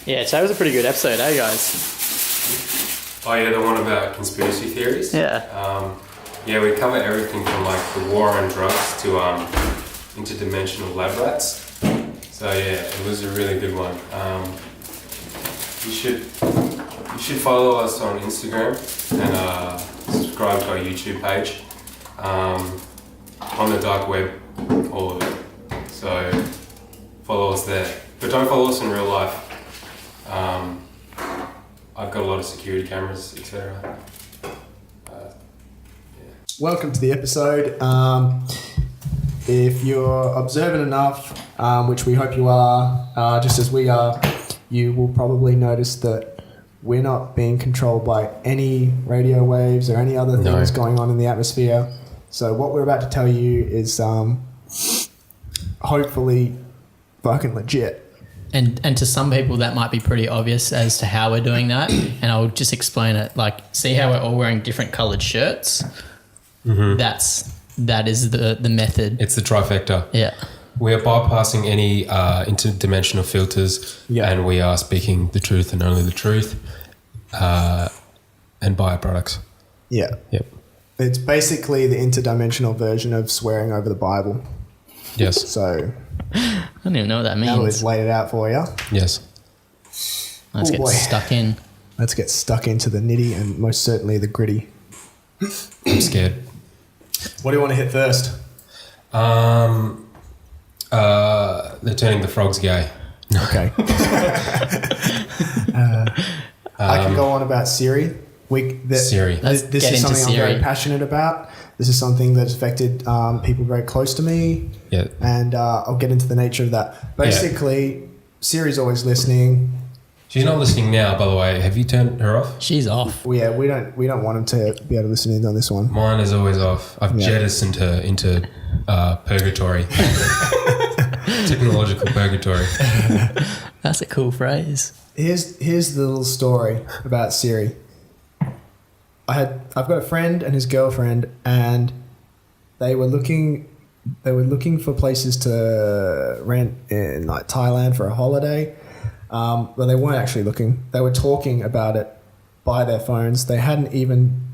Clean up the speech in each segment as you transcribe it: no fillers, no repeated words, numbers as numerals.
Yeah, today was a pretty good episode, eh, guys? Oh yeah, the one about conspiracy theories. Yeah. Yeah, we cover everything from like the war on drugs to interdimensional lab rats. So yeah, it was a really good one. You should follow us on Instagram and subscribe to our YouTube page. On the dark web, all of it. So follow us there, but don't follow us in real life. I've got a lot of security cameras, etc. Welcome to the episode. If you're observant enough, which we hope you are, just as we are, you will probably notice that we're not being controlled by any radio waves or any other things going on in the atmosphere. So what we're about to tell you is hopefully fucking legit. And to some people that might be pretty obvious as to how we're doing that, and I'll just explain it. Like, see how we're all wearing different coloured shirts? Mm-hmm. That is the method. It's the trifecta. Yeah. We are bypassing any interdimensional filters, and we are speaking the truth and only the truth, and byproducts. Yeah. Yep. It's basically the interdimensional version of swearing over the Bible. Yes. So I don't even know what that means. now we've laid it out for you. Yes. Let's get stuck in. Let's get stuck into the nitty and most certainly the gritty. I'm scared. What do you want to hit first? They're turning the frogs gay. Okay. I can go on about Siri. Siri. This is something I'm very passionate about. This is something that's affected people very close to me. Yeah. And I'll get into the nature of that. Basically, Siri's always listening. She's not listening now, by the way. Have you turned her off? She's off. Well, yeah, we don't want him to be able to listen in on this one. Mine is always off. I've jettisoned her into purgatory. Technological purgatory. That's a cool phrase. Here's the little story about Siri. I've got a friend and his girlfriend, and they were looking for places to rent in like Thailand for a holiday. But they weren't actually looking. They were talking about it by their phones. They hadn't even,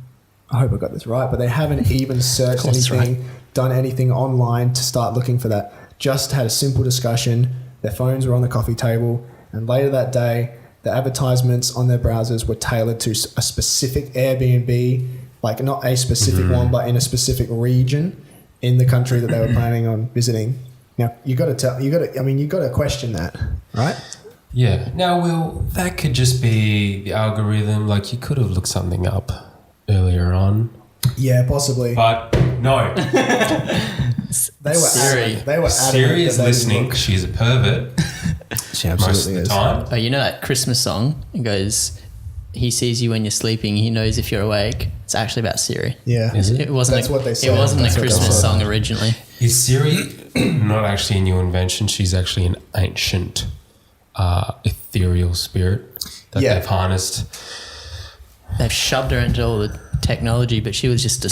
I hope I got this right, but they haven't even searched anything, done anything online to start looking for that. Just had a simple discussion. Their phones were on the coffee table, and later that day, the advertisements on their browsers were tailored to a specific Airbnb, like not a specific one, but in a specific region in the country that they were planning on visiting. Now, you got to question that, right? Yeah. Now, Will, that could just be the algorithm. Like, you could have looked something up earlier on. Yeah, possibly. But no. They were Siri is listening. She's a pervert. She absolutely most of the is. time. Oh, you know that Christmas song? It goes, he sees you when you're sleeping. He knows if you're awake. It's actually about Siri. Yeah. Is it? It wasn't. That's what they said. It wasn't That's a what they Christmas said. song originally. Is Siri not actually a new invention? She's actually an ancient ethereal spirit that they've harnessed. They've shoved her into all the technology, but she was just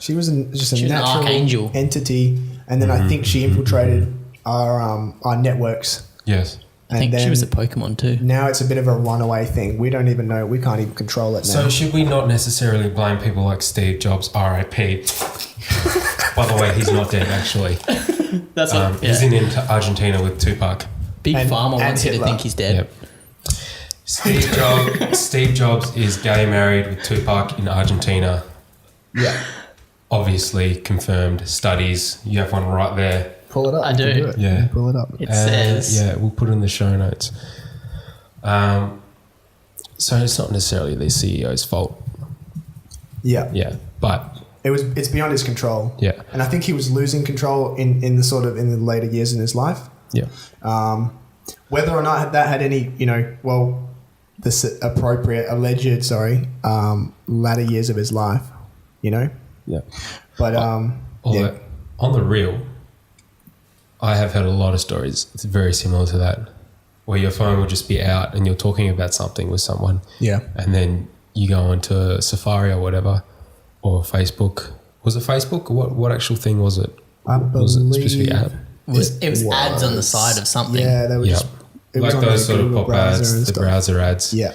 She was just a an natural archangel entity, and then I think she infiltrated our networks. Yes. I think she was a Pokemon too. Now it's a bit of a runaway thing. We don't even know. We can't even control it now. So should we not necessarily blame people like Steve Jobs, R.I.P. By the way, he's not dead actually. That's what, He's in Argentina with Tupac. Big And- Pharma and wants you to Hitler. think he's dead. Yep. Steve Jobs is gay married with Tupac in Argentina. Yeah. Obviously confirmed studies. You have one right there. Pull it up. I You can do. it. Yeah. Pull it up. It says... Yeah, we'll put it in the show notes. So it's not necessarily the CEO's fault. Yeah. Yeah, but... It's beyond his control. Yeah. And I think he was losing control in the later years in his life. Yeah. Whether or not that had any, this alleged latter years of his life, Yeah. But on the real, I have heard a lot of stories. It's very similar to that, where your phone will just be out and you're talking about something with someone. Yeah. And then you go into Safari or whatever, or Facebook. Was it Facebook? What actual thing was it? I Was it a specific believe app? It was ads on the side of something. Yeah, they were Yep. just It was like on those the sort of Google pop browser ads, and the stuff. browser ads. Yeah.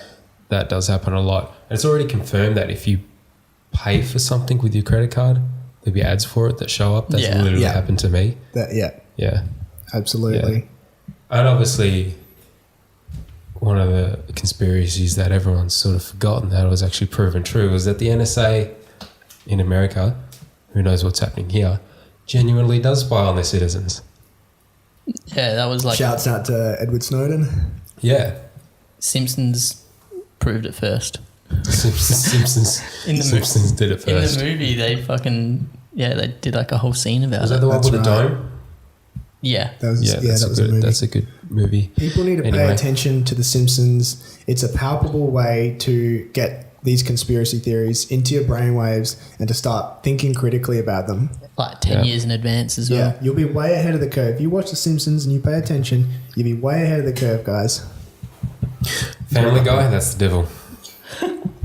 That does happen a lot. And it's already confirmed that if you pay for something with your credit card, there'll be ads for it that show up. That's Yeah. literally Yeah. happened to me. Yeah. Absolutely. And obviously, one of the conspiracies that everyone's sort of forgotten that was actually proven true was that the NSA in America, who knows what's happening here, genuinely does spy on their citizens. Yeah, that was like Shouts out to Edward Snowden. Yeah. Simpsons proved it first. Simpsons In the Simpsons did it In first. the movie, they they did like a whole scene about Was it. that the one That's with the right. dome? Yeah. That was, that was a movie. That's a good movie. People need to pay Anyway. attention to The Simpsons. It's a palpable way to get these conspiracy theories into your brainwaves and to start thinking critically about them. Like 10 Yeah. years in advance as well. Yeah, you'll be way ahead of the curve. If you watch The Simpsons and you pay attention, you'll be way ahead of the curve, guys. Family Guy, that's the devil.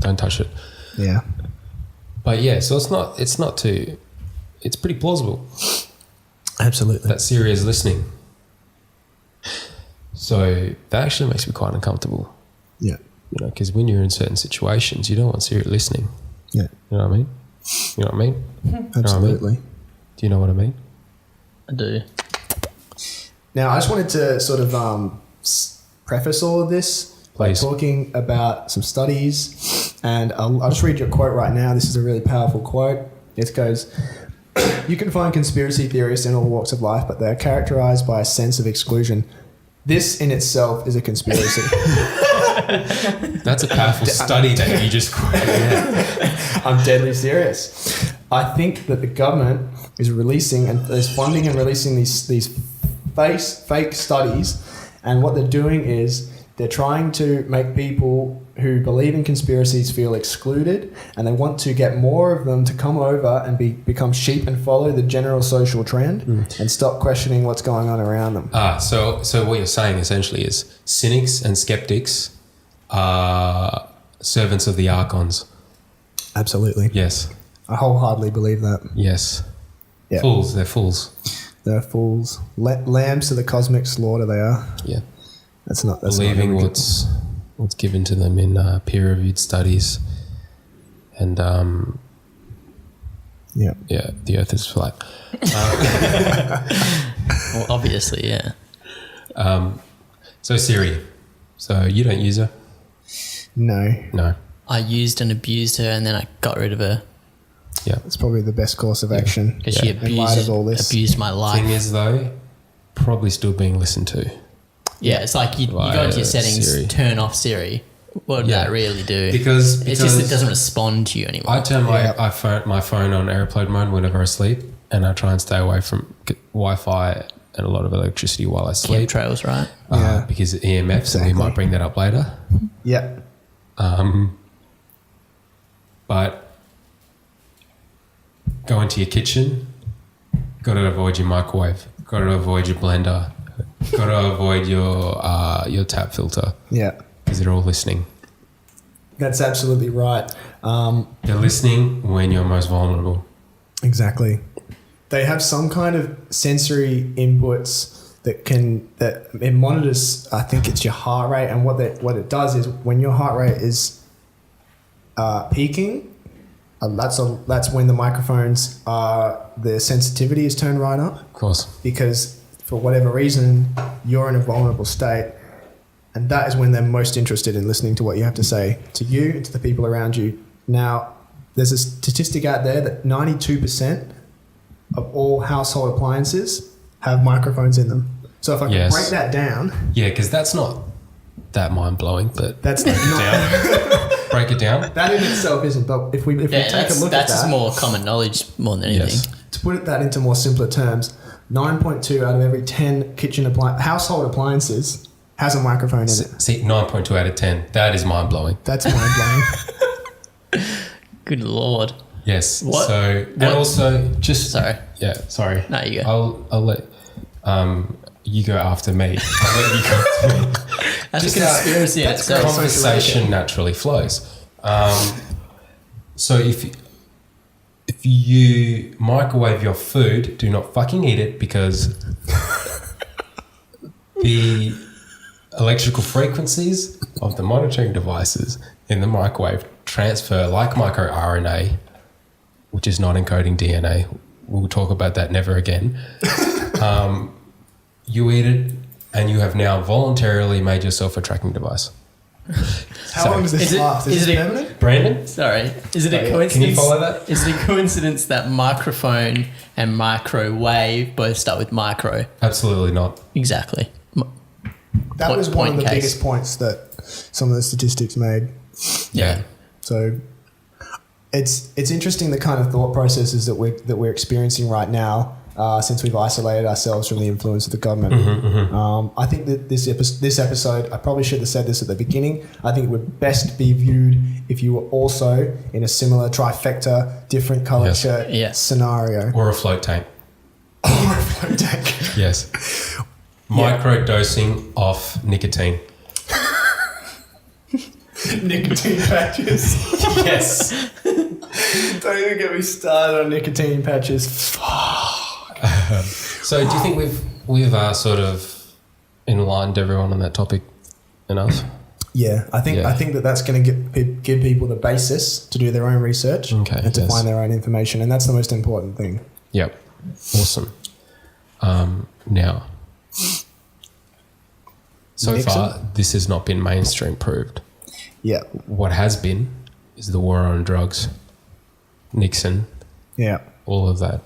Don't touch it. Yeah. But yeah, so it's pretty plausible Absolutely. that Siri is listening. So that actually makes me quite uncomfortable, Yeah. you know, because when you're in certain situations, you don't want Siri listening. Yeah. You know what I mean? You know what I mean? Absolutely. Do you know what I mean? I do. Now, I just wanted to sort of preface all of this by Please. talking about some studies. And I'll just read you a quote right now. This is a really powerful quote. It goes, "You can find conspiracy theorists in all walks of life, but they're characterized by a sense of exclusion. This in itself is a conspiracy." That's a powerful study that you just quoted. I'm deadly serious. I think that the government is releasing and is funding and releasing these fake studies, and what they're doing is they're trying to make people who believe in conspiracies feel excluded, and they want to get more of them to come over and become sheep and follow the general social trend and stop questioning what's going on around them. So what you're saying essentially is cynics and skeptics are servants of the archons. Absolutely. Yes. I wholeheartedly believe that. Yes. Yeah. Fools. They're fools. They're fools. Lambs to the cosmic slaughter they are. Yeah. That's not Believing not what's given to them in peer-reviewed studies, and Yeah. the Earth is flat. Well, obviously, yeah. So Siri, so you don't use her? No. No. I used and abused her, and then I got rid of her Yeah. It's probably the best course of action. because she In light of all this. abused my life. Thing is though, probably still being listened to. Yeah, it's like you go into your settings, Siri. turn off Siri. What would that really do? Because it's just it doesn't respond to you anymore. I turn my phone on airplane mode whenever I sleep, and I try and stay away from Wi-Fi and a lot of electricity while I sleep. Chemtrails, right? Yeah. Because of EMFs, and we Exactly. might bring that up later. Yeah. But go into your kitchen, got to avoid your microwave, got to avoid your blender, got to avoid your tap filter Yeah. because they're all listening. That's absolutely right. They're listening when you're most vulnerable. Exactly. They have some kind of sensory inputs that it monitors. I think it's your heart rate, and what it does is when your heart rate is peaking, that's when the microphones the sensitivity is turned right up, Of course. because for whatever reason you're in a vulnerable state, and that is when they're most interested in listening to what you have to say to you and to the people around you. Now, there's a statistic out there that 92% of all household appliances have microphones in them. So if I can break that down, Yeah, because that's not that mind-blowing, but that's not break it down. that in itself isn't. But if we take a look at that's just that, more common knowledge more than anything. Yes. to put that into more simpler terms, 9.2 out of every 10 household appliances has a microphone in it. See, 9.2 out of 10. That is mind-blowing. That's mind blowing. Good lord. Yes. What? So, and also just... Sorry. Yeah, sorry. No, you go. I'll let you go after me. I'll let you go after me. That's Just a conspiracy in that's itself. great. Conversation naturally flows. So if you microwave your food, do not fucking eat it, because the electrical frequencies of the monitoring devices in the microwave transfer like microRNA, which is not encoding DNA. We'll talk about that never again. You eat it, and you have now voluntarily made yourself a tracking device. How long does this last? Is it permanent? Brandon? Sorry, is it a yeah. coincidence? Can you follow that? Is it a coincidence that microphone and microwave both start with micro? Absolutely not. Exactly. That was one of the case. biggest points that some of the statistics made. Yeah. So it's interesting the kind of thought processes that we're experiencing right now since we've isolated ourselves from the influence of the government. I think that this episode, I probably should have said this at the beginning. I think it would best be viewed if you were also in a similar trifecta, different color shirt scenario. Or a float tank. Or a float tank. Yes. Micro dosing of nicotine. Nicotine patches. Yes. Don't even get me started on nicotine patches. So do you think we've sort of enlightened everyone on that topic enough? Yeah, I think that's going to give people the basis to do their own research and to find their own information, and that's the most important thing. Yep. Awesome. Now, so Nixon? far this has not been mainstream proved. Yeah. What has been is the war on drugs, Nixon, Yeah. all of that.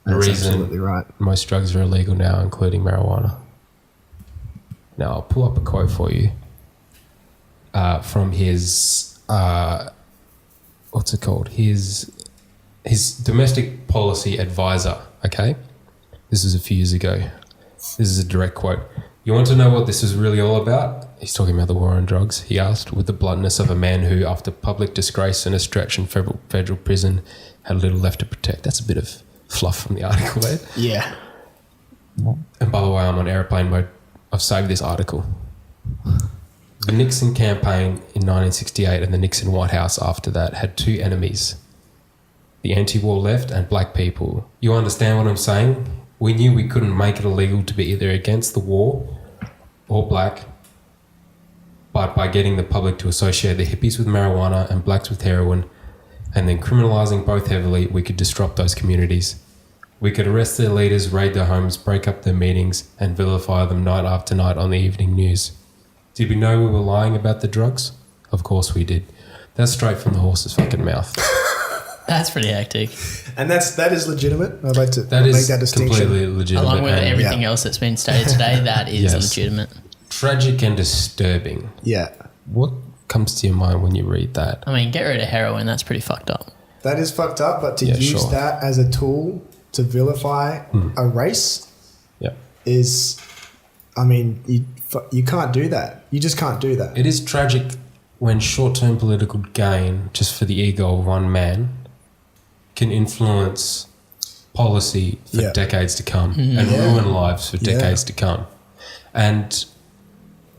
The That's reason absolutely right. most drugs are illegal now, including marijuana. Now, I'll pull up a quote for you from his, what's it called? His domestic policy advisor, okay? This is a few years ago. This is a direct quote. You want to know what this is really all about? He's talking about the war on drugs. He asked with the bluntness of a man who, after public disgrace and a stretch in federal prison, had little left to protect. That's a bit of fluff from the article there. Yeah. And by the way, I'm on airplane mode. I've saved this article. The Nixon campaign in 1968 and the Nixon White House after that had two enemies, the anti-war left and black people. You understand what I'm saying? We knew we couldn't make it illegal to be either against the war or black, but by getting the public to associate the hippies with marijuana and blacks with heroin, and then criminalising both heavily, we could disrupt those communities. We could arrest their leaders, raid their homes, break up their meetings, and vilify them night after night on the evening news. Did we know we were lying about the drugs? Of course we did. That's straight from the horse's fucking mouth. That's pretty hectic. And that is legitimate. I'd like to That make is that distinction. completely legitimate. Along with and everything else that's been stated today, that is Yes. legitimate. tragic and disturbing. Yeah. What comes to your mind when you read that? I mean, get rid of heroin. That's pretty fucked up. That is fucked up, but to Yeah, use sure. that as a tool to vilify a race Yeah. is, I mean, you can't do that. You just can't do that. It is tragic when short-term political gain, just for the ego of one man, can influence policy for decades to come and ruin lives for decades to come. And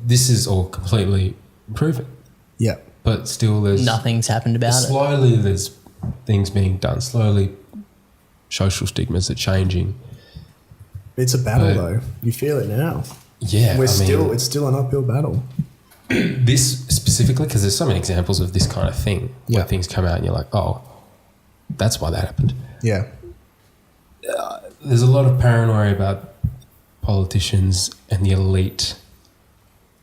this is all completely proven. Yeah. But still there's... Nothing's happened about it. Slowly there's things being done. Slowly social stigmas are changing. It's a battle, But- though. You feel it now. Yeah, It's still an uphill battle. this specifically, because there's so many examples of this kind of thing where things come out and you're like, oh, that's why that happened. Yeah. There's a lot of paranoia about politicians and the elite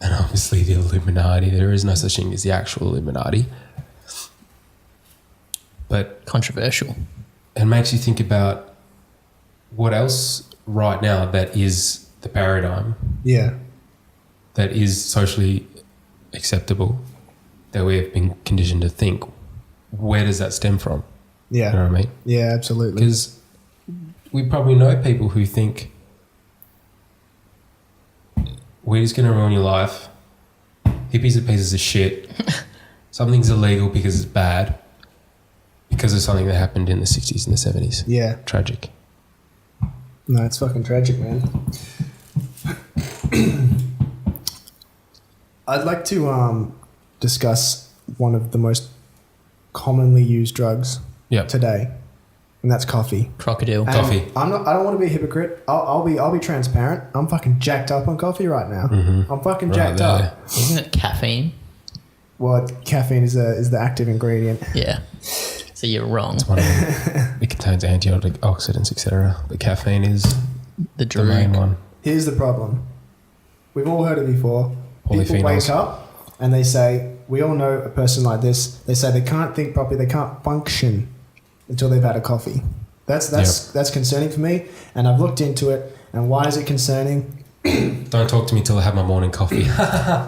and obviously the Illuminati. There is no such thing as the actual Illuminati. But Controversial. it makes you think about what else right now that is the paradigm, Yeah. that is socially acceptable, that we have been conditioned to think. Where does that stem from? Yeah. You know what I mean? Yeah, absolutely. Because we probably know people who think weed's going to ruin your life, hippies are pieces of shit, something's illegal because it's bad, because of something that happened in the 60s and the 70s. Yeah. Tragic. No, it's fucking tragic, man. I'd like to discuss one of the most commonly used drugs Yep. today, and that's coffee. Crocodile. And Coffee. I don't want to be a hypocrite. I'll be transparent. I'm fucking jacked up on coffee right now. I'm fucking Right jacked there. up. Isn't it caffeine? Well, caffeine is the active ingredient. Yeah. So you're wrong. One of them. It contains antioxidants, etc. But caffeine is The the main drug. one. Here's the problem. We've all heard it before. People Polyphenols. wake up and they say, we all know a person like this. They say they can't think properly, they can't function until they've had a coffee. That's concerning for me, and I've looked into it. And why is it concerning? Don't talk to me till I have my morning coffee.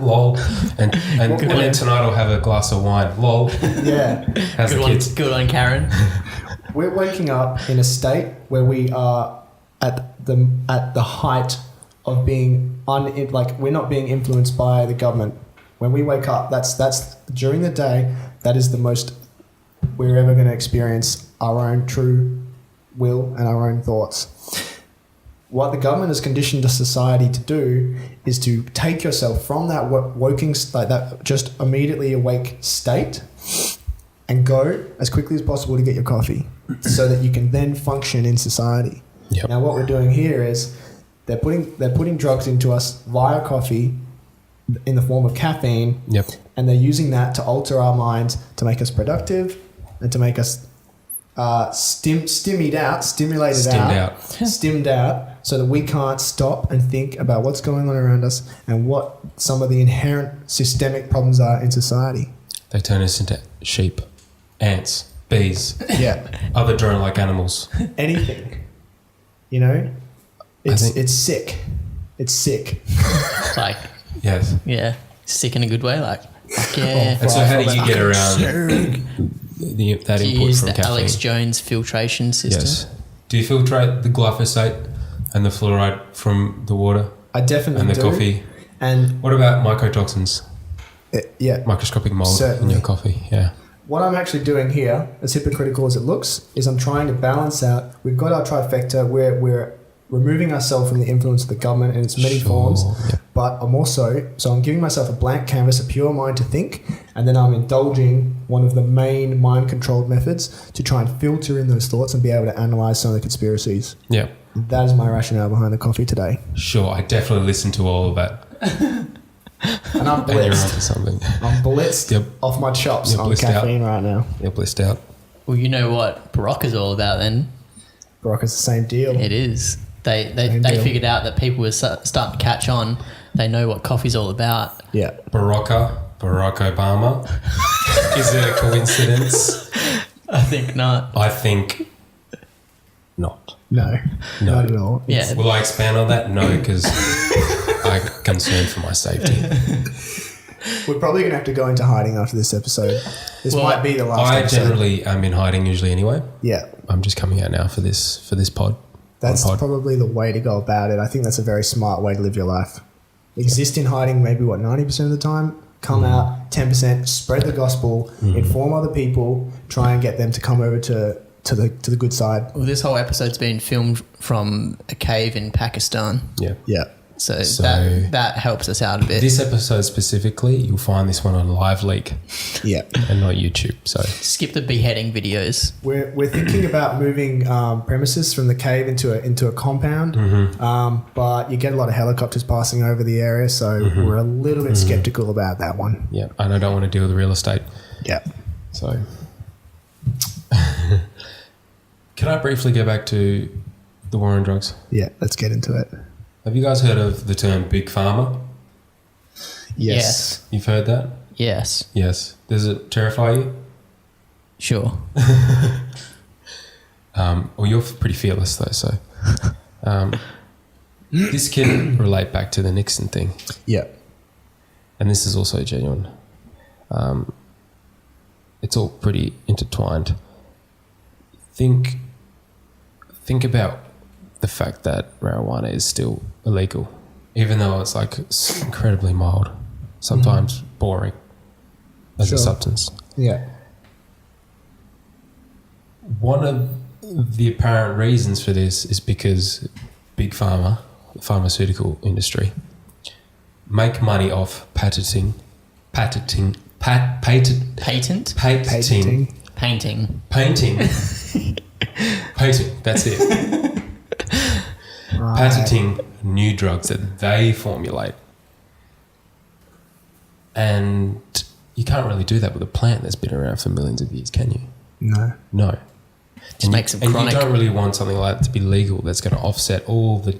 Lol. And then tonight I'll have a glass of wine. Lol. Yeah, How's Good the one, kids? good one, Karen. we're waking up in a state where we are at the height of being we're not being influenced by the government. When we wake up, that's during the day. That is the most we're ever going to experience our own true will and our own thoughts. What the government has conditioned a society to do is to take yourself from that that just immediately awake state and go as quickly as possible to get your coffee so that you can then function in society. Yep. Now what we're doing here is they're putting drugs into us via coffee in the form of caffeine, Yep. and they're using that to alter our minds to make us productive and to make us stimulated out, so that we can't stop and think about what's going on around us and what some of the inherent systemic problems are in society. They turn us into sheep, ants, bees, Yeah, other drone-like animals. anything. You know, it's sick. It's sick. Like, Yes. yeah, sick in a good way. Like, fuck yeah. And so how do you get around that Do you input use from the caffeine? Alex Jones filtration system? Yes. Do you filtrate the glyphosate and the fluoride from the water I definitely and the do. coffee? And What about mycotoxins? yeah, Microscopic mold in Certainly. your coffee? Yeah. what I'm actually doing here, as hypocritical as it looks, is I'm trying to balance out. We've got our trifecta where we're removing ourselves from the influence of the government in its many Sure, forms. yep. But I'm giving myself a blank canvas, a pure mind to think, and then I'm indulging one of the main mind-controlled methods to try and filter in those thoughts and be able to analyze some of the conspiracies. Yeah. That is my rationale behind the coffee today. Sure. I definitely listened to all of that. And I'm And you're blitzed. onto something. I'm blitzed Yep. off my chops You're on blitzed out. caffeine right now. You're blissed out. Well, you know what Barack is all about then? Brock, it's the same deal. It is. They Same they deal. figured out that people were starting to catch on. They know what coffee's all about. Yeah. Barack Obama. Is it a coincidence? I think not. I think not. No. No. Not at all. Yeah. Will I expand on that? No, because I'm concerned for my safety. We're probably going to have to go into hiding after this episode. This Well, might be the last I episode. generally am in hiding usually anyway. Yeah. I'm just coming out now for this pod. That's pod. probably the way to go about it. I think that's a very smart way to live your life. Exist in hiding maybe, 90% of the time? Come out 10%, spread the gospel, inform other people, try and get them to come over to the good side. Well, this whole episode's been filmed from a cave in Pakistan, Yeah. Yeah. so So- that helps us out a bit. This episode specifically, you'll find this one on Live Leak Yeah. and not YouTube. So Skip the beheading videos. We're thinking about moving premises from the cave into a compound, but you get a lot of helicopters passing over the area, so we're a little bit skeptical about that one. yeah, and I don't want to deal with real estate. Yeah. So can I briefly go back to the war on drugs? Yeah, let's get into it. Have you guys heard of the term big pharma? Yes. You've heard that? Yes. Yes. Does it terrify you? Sure. Well, you're pretty fearless though, so this can relate back to the Nixon thing, Yeah. and this is also genuine. It's all pretty intertwined. Think about the fact that marijuana is still illegal, even though it's like incredibly mild, sometimes boring as Sure. a substance. Yeah. One of the apparent reasons for this is because big pharma, the pharmaceutical industry, make money off patenting Patent? painting Painting. Patent, that's it. Right. Patenting new drugs that they formulate. And you can't really do that with a plant that's been around for millions of years, can you? No. No. Just makes it And chronic. you don't really want something like that to be legal that's going to offset all the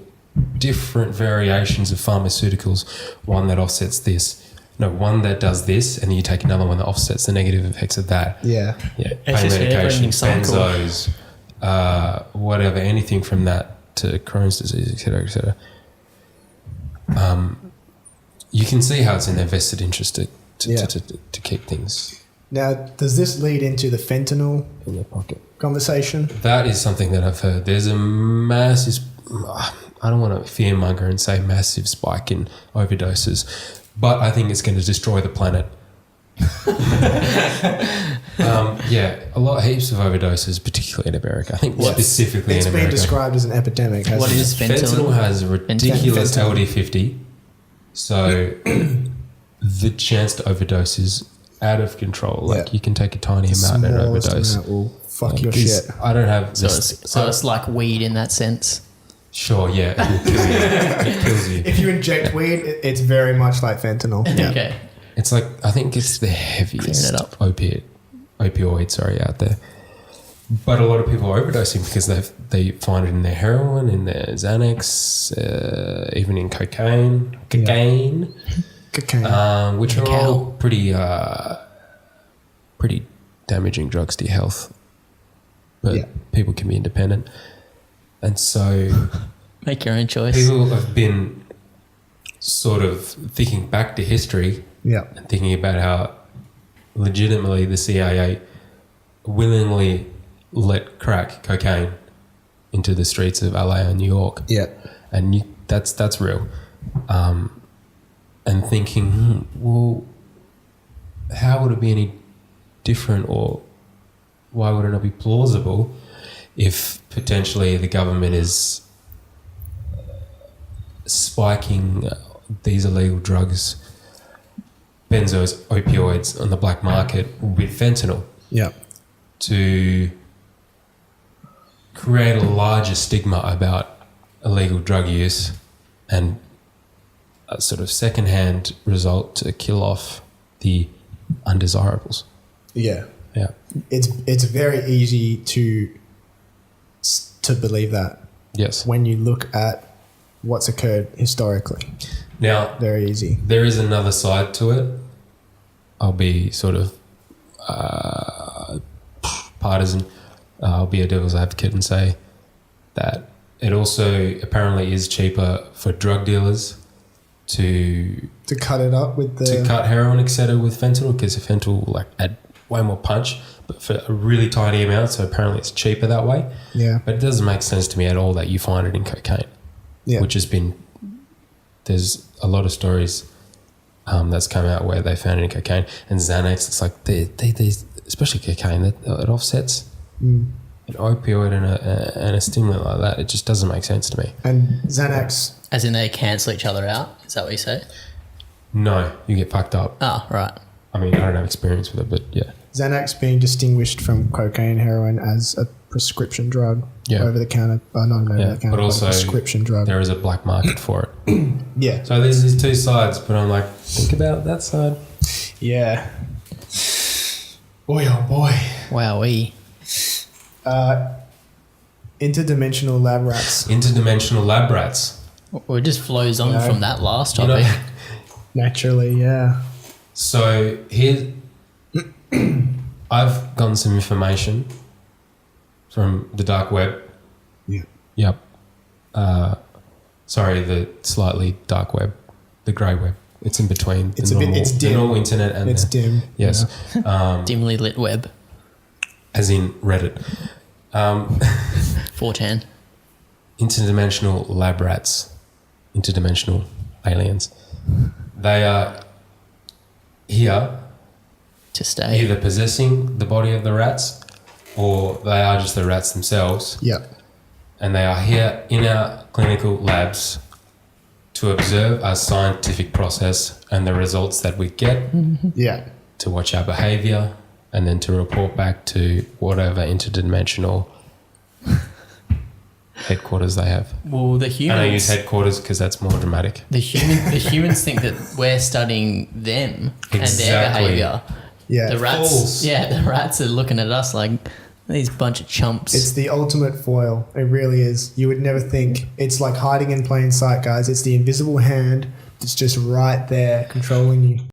different variations of pharmaceuticals. One that offsets this. No, one that does this, and then you take another one that offsets the negative effects of that. Yeah. Yeah, It's pain just a medication, never-ending cycle. benzos, whatever, anything from that to Crohn's disease, etc., etc. You can see how it's in their vested interest to keep things Now, does this lead into the fentanyl in their pocket. conversation? That is something that I've heard. There's a massive, I don't want to fearmonger and say massive spike in overdoses, but I think it's going to destroy the planet. Heaps of overdoses, particularly in America. I think specifically It's in been America. described as an epidemic. What hasn't is it? fentanyl? Fentanyl has a ridiculous Fentanyl. LD50, so the chance to overdose is out of control. Like Yeah. you can take a tiny amount and Smallest overdose. amount will fuck your Because shit. I don't have So this. it's like weed in that sense. Sure, yeah, it will kill you. It kills you. If you inject weed, it's very much like fentanyl. Okay. It's like, I think it's the heaviest Clearing it up. opioid out there. But a lot of people are overdosing because they find it in their heroin, in their Xanax, even in cocaine, Cocaine. which are all pretty damaging drugs to your health. But Yeah. people can be independent. And so Make your own choice. people have been sort of thinking back to history Yeah. and thinking about how legitimately the CIA willingly let crack cocaine into the streets of LA and New York, Yeah. and that's real. And thinking, well, how would it be any different, or why would it not be plausible if potentially the government is spiking these illegal drugs, benzos, opioids on the black market with fentanyl Yeah. to create a larger stigma about illegal drug use and a sort of secondhand result to kill off the undesirables. Yeah. Yeah. It's very easy to believe that Yes. when you look at what's occurred historically. Now, Very easy. there is another side to it. I'll be sort of partisan. I'll be a devil's advocate and say that it also apparently is cheaper for drug dealers to To cut it up with the cut heroin, etc., with fentanyl, because fentanyl will like add way more punch, but for a really tiny amount. So apparently it's cheaper that way. yeah. But it doesn't make sense to me at all that you find it in cocaine, Yeah. which has been, there's a lot of stories that's come out where they found it in cocaine and Xanax. It's like they especially cocaine, it offsets an opioid and a stimulant like that. It just doesn't make sense to me. And Xanax, As in they cancel each other out. Is that what you say? No, you get fucked up. Oh, right. I mean, I don't have experience with it, but yeah. Xanax being distinguished from cocaine, heroin as a prescription drug, Yeah. over the counter, not an over Yeah, the counter, but also a prescription drug. there is a black market for it. Yeah, So there's these two sides, but I'm like, think about that side. yeah. Boy, oh boy. Wowee. Interdimensional lab rats. Interdimensional lab rats. Well, it just flows on Yeah. from that last You know, topic. Naturally, yeah. so here, I've gotten some information from the dark web. Yeah. Yep. Sorry, the slightly dark web, the grey web. It's in between It's the a bit- normal, it's the dim. normal internet and It's the, dim. yes, Dimly lit web. as in Reddit. 4chan. Interdimensional lab rats, interdimensional aliens. They are here To stay. either possessing the body of the rats or they are just the rats themselves, Yeah. and they are here in our clinical labs to observe our scientific process and the results that we get, Yeah. to watch our behavior, and then to report back to whatever interdimensional headquarters they have. Well, the And I use humans, headquarters because that's more dramatic. the humans think that we're studying them and their Exactly. behavior. Yeah. The rats, Fools. the rats are looking at us like these bunch of chumps. It's the ultimate foil. It really is. You would never think. It's like hiding in plain sight, guys. It's the invisible hand that's just right there controlling you.